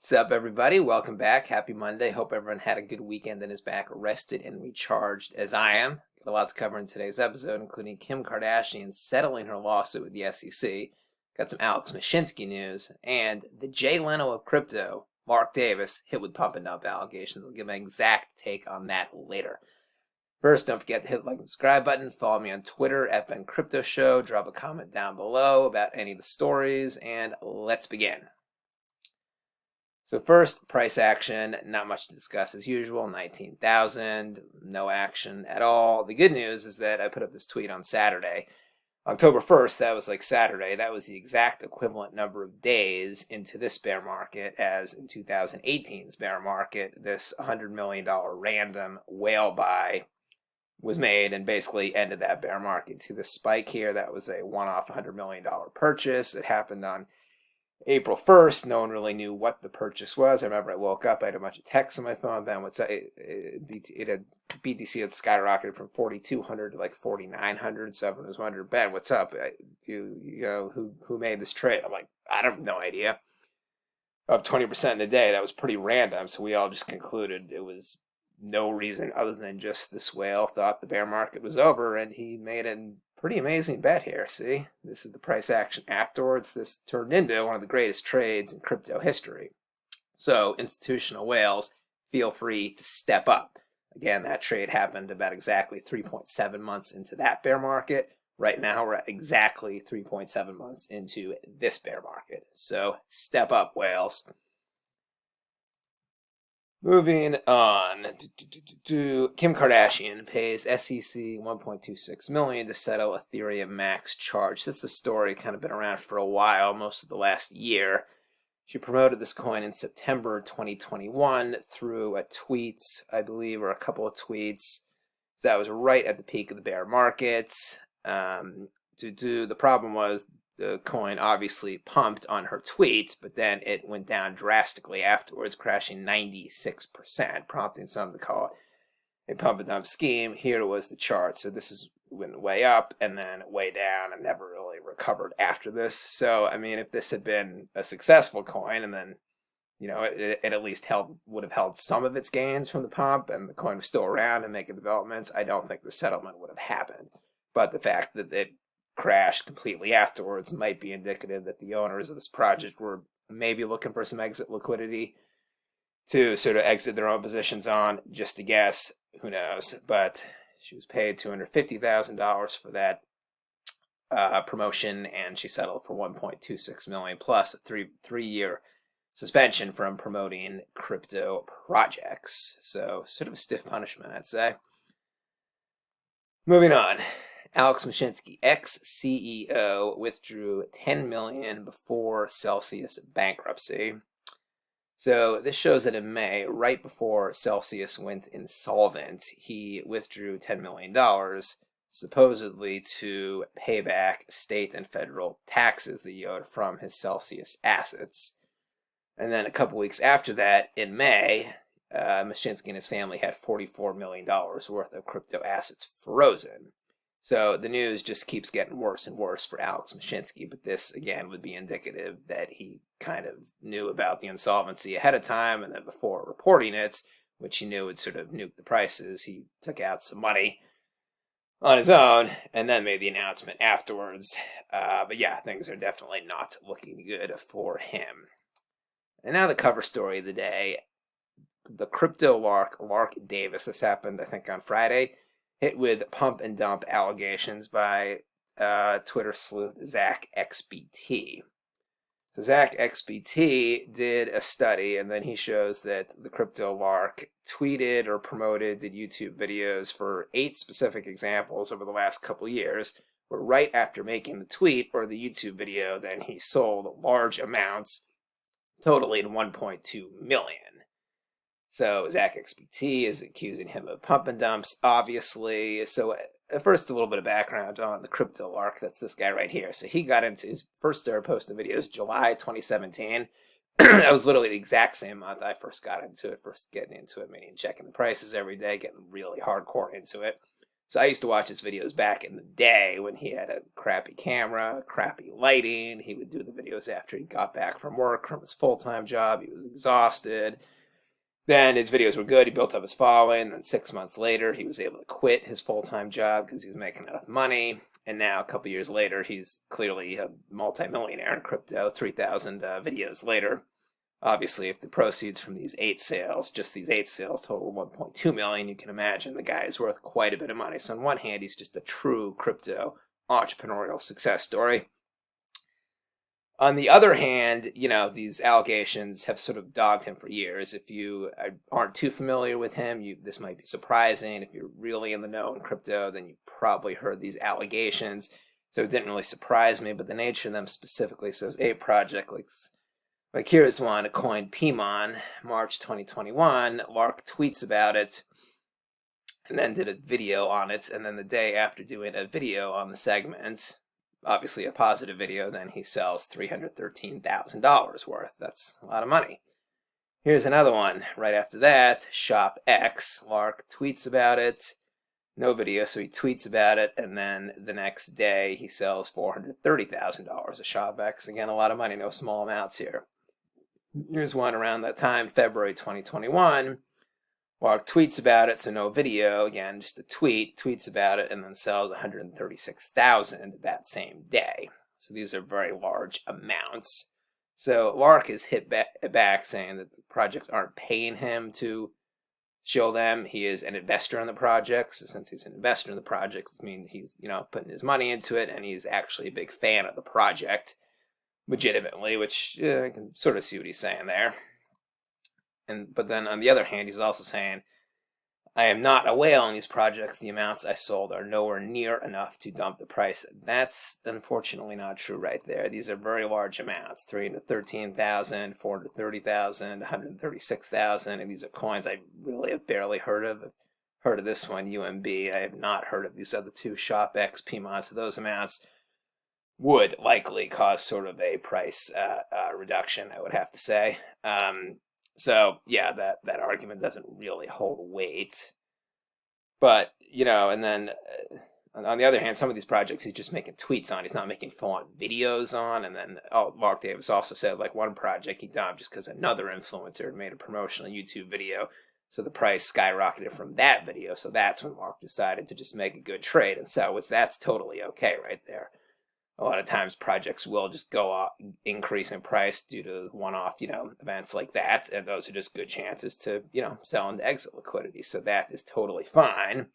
What's up, everybody? Welcome back. Happy Monday. Hope everyone had a good weekend and is back rested and recharged as I am. Got a lot to cover in today's episode, including Kim Kardashian settling her lawsuit with the SEC. Got some Alex Mashinsky news, and the Jay Leno of crypto, Lark Davis, hit with pump and dump allegations. I'll give my exact take on that later. First, don't forget to hit the like and subscribe button. Follow me on Twitter at bencryptoshow. Drop a comment down below about any of the stories, and let's begin. So first, price action, not much to discuss as usual, 19,000, no action at all. The good news is that I put up this tweet on Saturday, October 1st, that was like Saturday, that was the exact equivalent number of days into this bear market as in 2018's bear market. This $100 million random whale buy was made and basically ended that bear market. See the spike here, that was a one-off $100 million purchase. It happened on April 1st, no one really knew what the purchase was. I remember I woke up, I had a bunch of texts on my phone. Ben, what's up? BTC had skyrocketed from 4,200 to like 4,900. So everyone was wondering, Ben, what's up? Who made this trade? I'm like, I have no idea. Up 20% in a day. That was pretty random. So we all just concluded it was no reason other than just this whale thought the bear market was over, and he made a pretty amazing bet here. See, this is the price action afterwards. This turned into one of the greatest trades in crypto history. So institutional whales, feel free to step up. Again, that trade happened about exactly 3.7 months into that bear market. Right now, we're at exactly 3.7 months into this bear market. So step up, whales. Moving on, Kim Kardashian pays SEC $1.26 million to settle Ethereum max charge. This is a story kind of been around for a while, most of the last year. She promoted this coin in September 2021 through a tweet, I believe, or a couple of tweets. So that was right at the peak of the bear market. The problem was the coin obviously pumped on her tweet, but then it went down drastically afterwards, crashing 96%, prompting some to call it a pump and dump scheme. Here was the chart. So this went way up and then way down and never really recovered after this. So, I mean, if this had been a successful coin and then, it at least would have held some of its gains from the pump and the coin was still around and making developments, I don't think the settlement would have happened. But the fact that it crashed completely afterwards might be indicative that the owners of this project were maybe looking for some exit liquidity to sort of exit their own positions on. Just a guess, who knows? But she was paid $250,000 for that promotion, and she settled for $1.26 million plus a three-year suspension from promoting crypto projects. So sort of a stiff punishment, I'd say. Moving on. Alex Mashinsky, ex-CEO, withdrew $10 million before Celsius bankruptcy. So this shows that in May, right before Celsius went insolvent, he withdrew $10 million, supposedly to pay back state and federal taxes that he owed from his Celsius assets. And then a couple weeks after that, in May, Mashinsky and his family had $44 million worth of crypto assets frozen. So the news just keeps getting worse and worse for Alex Mashinsky, but this, again, would be indicative that he kind of knew about the insolvency ahead of time, and then before reporting it, which he knew would sort of nuke the prices, he took out some money on his own, and then made the announcement afterwards. But yeah, things are definitely not looking good for him. And now the cover story of the day, the crypto Lark Davis. This happened, I think, on Friday. Hit with pump and dump allegations by Twitter sleuth Zach XBT. So Zach XBT did a study, and then he shows that the crypto Lark tweeted or promoted, did YouTube videos for 8 specific examples over the last couple years, where right after making the tweet or the YouTube video, then he sold large amounts, totaling 1.2 million. So Zach XBT is accusing him of pump and dumps, obviously. So first, a little bit of background on the crypto Lark. That's this guy right here. So he got into his first started posting videos July 2017. That was literally the exact same month I first got into it, meaning checking the prices every day, getting really hardcore into it. So I used to watch his videos back in the day when he had a crappy camera, crappy lighting. He would do the videos after he got back from work, from his full-time job. He was exhausted. Then his videos were good. He built up his following. Then 6 months later, he was able to quit his full-time job because he was making enough money. And now, a couple years later, he's clearly a multimillionaire in crypto, 3,000 videos later. Obviously, if the proceeds from these 8 sales, just these 8 sales, total 1.2 million, you can imagine the guy is worth quite a bit of money. So on one hand, he's just a true crypto entrepreneurial success story. On the other hand, these allegations have sort of dogged him for years. If you aren't too familiar with him, this might be surprising. If you're really in the know in crypto, then you probably heard these allegations. So it didn't really surprise me, but the nature of them specifically, so it's a project like here's one, a coin Pimon, March 2021. Lark tweets about it and then did a video on it. And then the day after doing a video on the segment, obviously a positive video, then he sells $313,000 worth. That's a lot of money. Here's another one right after that, Shop X. Lark tweets about it. No video, so he tweets about it, and then the next day he sells $430,000 of Shop X. Again, a lot of money, no small amounts here. Here's one around that time, February 2021. Lark tweets about it, so no video. Again, just a tweets about it, and then sells $136,000 that same day. So these are very large amounts. So Lark is hit back saying that the projects aren't paying him to show them. He is an investor in the projects. So since he's an investor in the projects, it means he's putting his money into it, and he's actually a big fan of the project. Legitimately, which I can sort of see what he's saying there. But then on the other hand, he's also saying, I am not a whale in these projects. The amounts I sold are nowhere near enough to dump the price. That's unfortunately not true right there. These are very large amounts, $313,000, $430,000, $136,000, and these are coins I really have barely heard of. I've heard of this one, UMB. I have not heard of these other two, ShopX, PMON. So those amounts would likely cause sort of a price reduction, I would have to say. So yeah, that argument doesn't really hold weight. But and then on the other hand, some of these projects he's just making tweets on. He's not making full-on videos on. And then Mark Davis also said like one project he dumped just because another influencer had made a promotional YouTube video. So the price skyrocketed from that video. So that's when Mark decided to just make a good trade and sell, which that's totally okay right there. A lot of times projects will just go up, increase in price due to one-off, events like that. And those are just good chances to, sell into exit liquidity. So that is totally fine.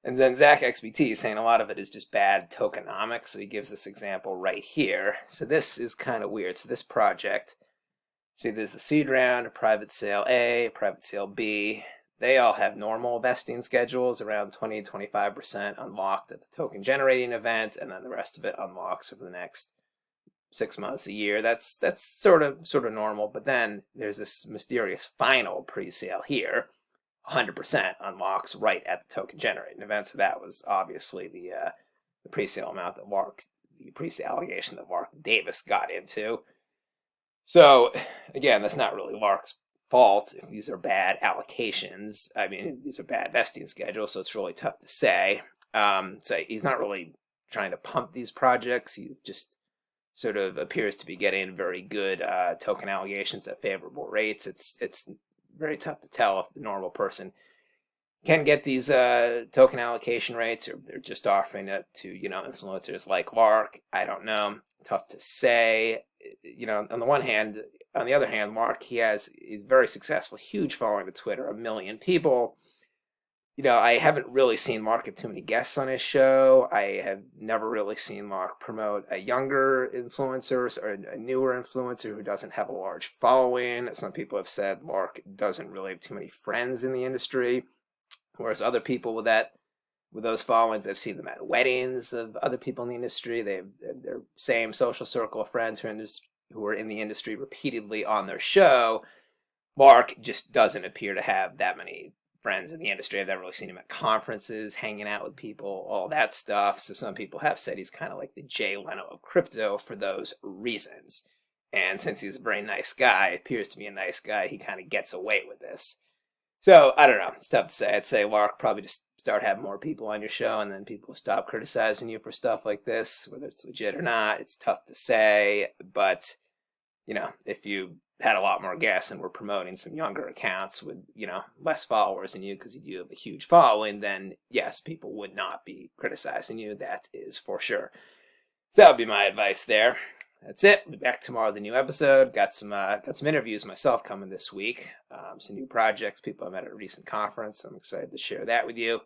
And then Zach XBT is saying a lot of it is just bad tokenomics. So he gives this example right here. So this is kind of weird. So this project, see there's the seed round, private sale A, private sale B. They all have normal vesting schedules, around 20-25% unlocked at the token generating event, and then the rest of it unlocks over the next 6 months, a year. That's sort of normal. But then there's this mysterious final pre-sale here, 100% unlocks right at the token generating event. So that was obviously the pre-sale amount that the pre-sale allegation that Lark Davis got into. So again, that's not really Lark's fault if these are bad allocations. I mean, these are bad vesting schedules, so it's really tough to say. So he's not really trying to pump these projects. He's just sort of appears to be getting very good token allocations at favorable rates. It's very tough to tell if the normal person can get these token allocation rates, or they're just offering it to influencers like Lark. I don't know. Tough to say. On the one hand. On the other hand, Mark, he's very successful, huge following to Twitter, 1 million people. I haven't really seen Mark have too many guests on his show. I have never really seen Mark promote a younger influencer or a newer influencer who doesn't have a large following. Some people have said Mark doesn't really have too many friends in the industry, whereas other people with those followings, I've seen them at weddings of other people in the industry. They have their same social circle of friends who are in the industry repeatedly on their show. Mark just doesn't appear to have that many friends in the industry. I've never really seen him at conferences, hanging out with people, all that stuff. So some people have said he's kind of like the Jay Leno of crypto for those reasons. And since he's a very nice guy, appears to be a nice guy, he kind of gets away with this. So I don't know. It's tough to say. I'd say Lark probably just start having more people on your show, and then people stop criticizing you for stuff like this, whether it's legit or not. It's tough to say, but if you had a lot more guests and were promoting some younger accounts with less followers than you because you do have a huge following, then yes, people would not be criticizing you. That is for sure. So that would be my advice there. That's it. We'll be back tomorrow with a new episode. Got some interviews myself coming this week. Some new projects, people I met at a recent conference. I'm excited to share that with you.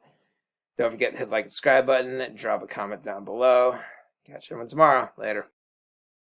Don't forget to hit the like and subscribe button. Drop a comment down below. Catch everyone tomorrow. Later.